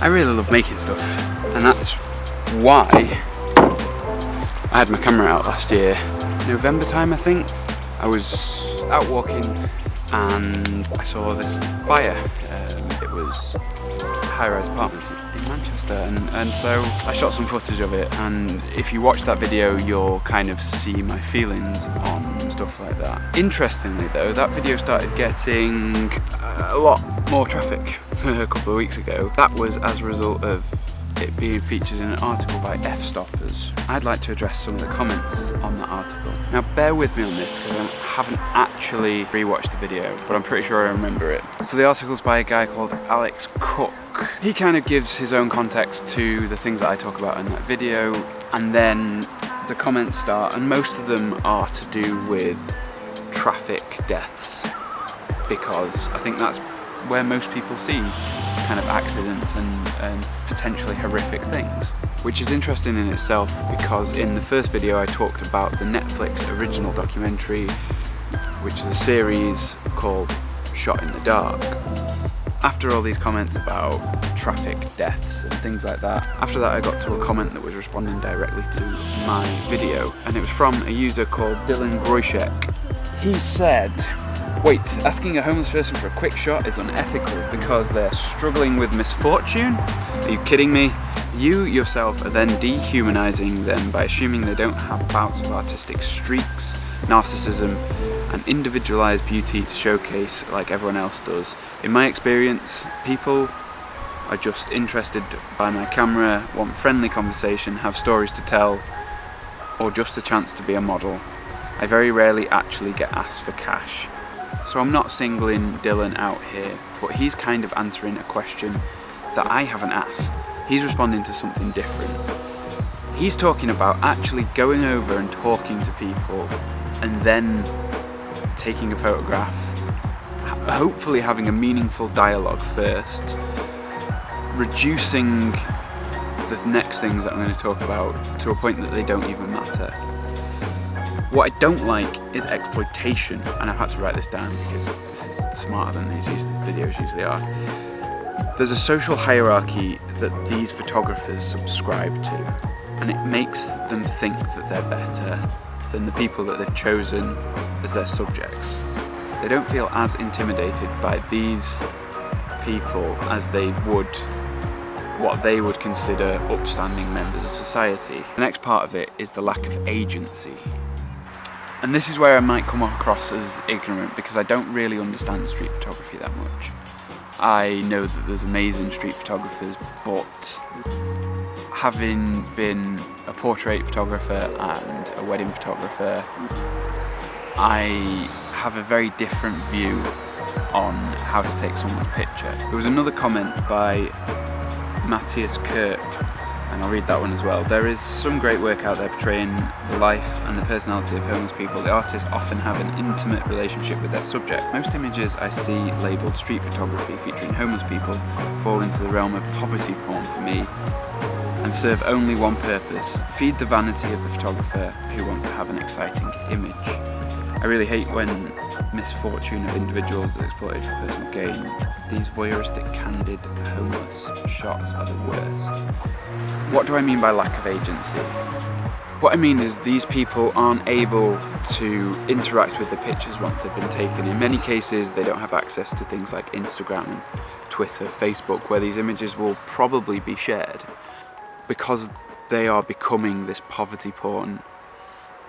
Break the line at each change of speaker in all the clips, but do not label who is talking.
really love making stuff, and that's why I had my camera out last year, November time I think. I was out walking and I saw this fire. It was high-rise apartments in Manchester, and so I shot some footage of it, and if you watch that video you'll kind of see my feelings on stuff like that. Interestingly though, that video started getting a lot more traffic a couple of weeks ago. That was as a result of it being featured in an article by FStoppers. I'd like to address some of the comments on that article. Now bear with me on this because I haven't actually rewatched the video, but I'm pretty sure I remember it. So the article's by a guy called Alex Cook. He kind of gives his own context to the things that I talk about in that video, and then the comments start, and most of them are to do with traffic deaths, because I think that's where most people see kind of accidents and potentially horrific things, which is interesting in itself, because in the first video I talked about the Netflix original documentary, which is a series called Shot in the Dark. After all these comments about traffic deaths and things like that, after that I got to a comment that was responding directly to my video, and it was from a user called Dylan Groyshek. He said, "Wait, asking a homeless person for a quick shot is unethical because they're struggling with misfortune? Are you kidding me? You yourself are then dehumanizing them by assuming they don't have bouts of artistic streaks, narcissism, and individualized beauty to showcase like everyone else does. In my experience, people are just interested by my camera, want friendly conversation, have stories to tell, or just a chance to be a model. I very rarely actually get asked for cash." So I'm not singling Dylan out here, but he's kind of answering a question that I haven't asked. He's responding to something different. He's talking about actually going over and talking to people and then taking a photograph, hopefully having a meaningful dialogue first, reducing the next things that I'm going to talk about to a point that they don't even matter. What I don't like is exploitation, and I've had to write this down because this is smarter than these videos usually are. There's a social hierarchy that these photographers subscribe to, and it makes them think that they're better than the people that they've chosen as their subjects. They don't feel as intimidated by these people as they would what they would consider upstanding members of society. The next part of it is the lack of agency. And this is where I might come across as ignorant, because I don't really understand street photography that much. I know that there's amazing street photographers, but having been a portrait photographer and a wedding photographer, I have a very different view on how to take someone's picture. There was another comment by Matthias Kirk, and I'll read that one as well. "There is some great work out there portraying the life and the personality of homeless people. The artists often have an intimate relationship with their subject. Most images I see labelled street photography featuring homeless people fall into the realm of poverty porn for me and serve only one purpose: feed the vanity of the photographer who wants to have an exciting image. I really hate when misfortune of individuals is exploited for personal gain. These voyeuristic, candid, homeless shots are the worst." What do I mean by lack of agency? What I mean is these people aren't able to interact with the pictures once they've been taken. In many cases, they don't have access to things like Instagram, Twitter, Facebook, where these images will probably be shared. Because they are becoming this poverty porn,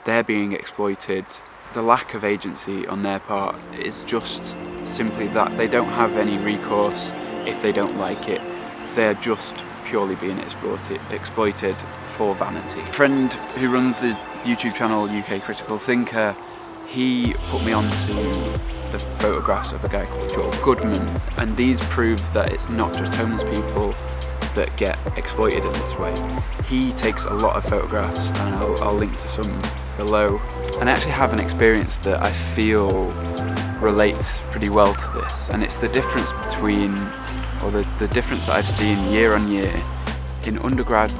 they're being exploited. The lack of agency on their part is just simply that they don't have any recourse if they don't like it. They're just purely being exploited for vanity. A friend who runs the YouTube channel UK Critical Thinker, he put me onto the photographs of a guy called Joel Goodman, and these prove that it's not just homeless people that get exploited in this way. He takes a lot of photographs, and I'll link to some below, and I actually have an experience that I feel relates pretty well to this, and it's the difference between, or the difference that I've seen year on year in undergrad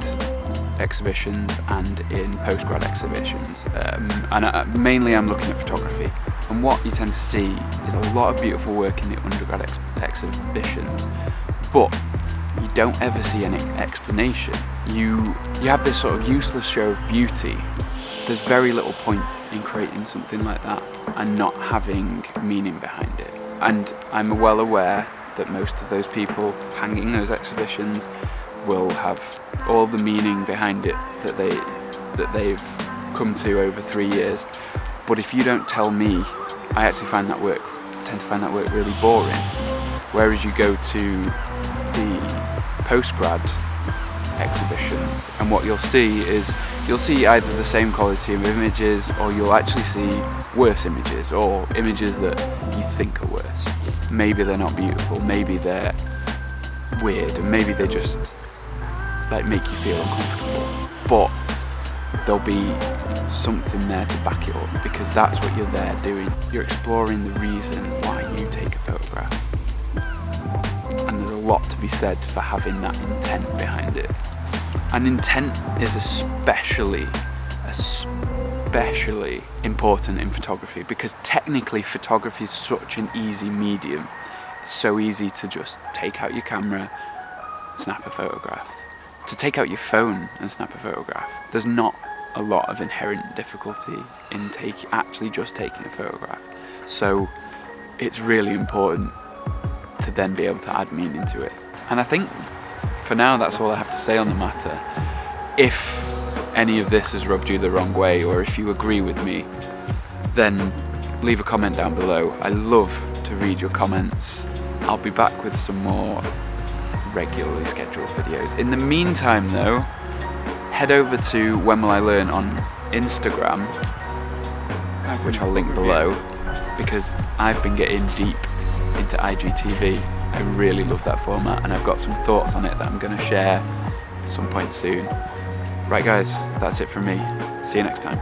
exhibitions and in postgrad exhibitions, and mainly I'm looking at photography, and what you tend to see is a lot of beautiful work in the undergrad exhibitions, but you don't ever see any explanation. You have this sort of useless show of beauty. There's very little point in creating something like that and not having meaning behind it. And I'm well aware that most of those people hanging those exhibitions will have all the meaning behind it that they've come to over 3 years. But if you don't tell me, I actually tend to find that work really boring. Whereas you go to the postgrad exhibitions, and what you'll see is either the same quality of images, or you'll actually see worse images, or images that you think are worse. Maybe they're not beautiful, maybe they're weird, and maybe they just like make you feel uncomfortable. But there'll be something there to back it up, because that's what you're there doing. You're exploring the reason why you take a photograph. And there's a lot to be said for having that intent behind it. And intent is especially important in photography, because technically photography is such an easy medium. It's so easy to just take out your camera, snap a photograph. To take out your phone and snap a photograph, there's not a lot of inherent difficulty in actually just taking a photograph. So it's really important to then be able to add meaning to it. And I think for now that's all I have to say on the matter. If any of this has rubbed you the wrong way, or if you agree with me, then leave a comment down below. I love to read your comments. I'll be back with some more regularly scheduled videos. In the meantime though, head over to When Will I Learn on Instagram, which I'll link below, because I've been getting deep into IGTV. I really love that format, and I've got some thoughts on it that I'm going to share some point soon. Right guys, that's it from me. See you next time.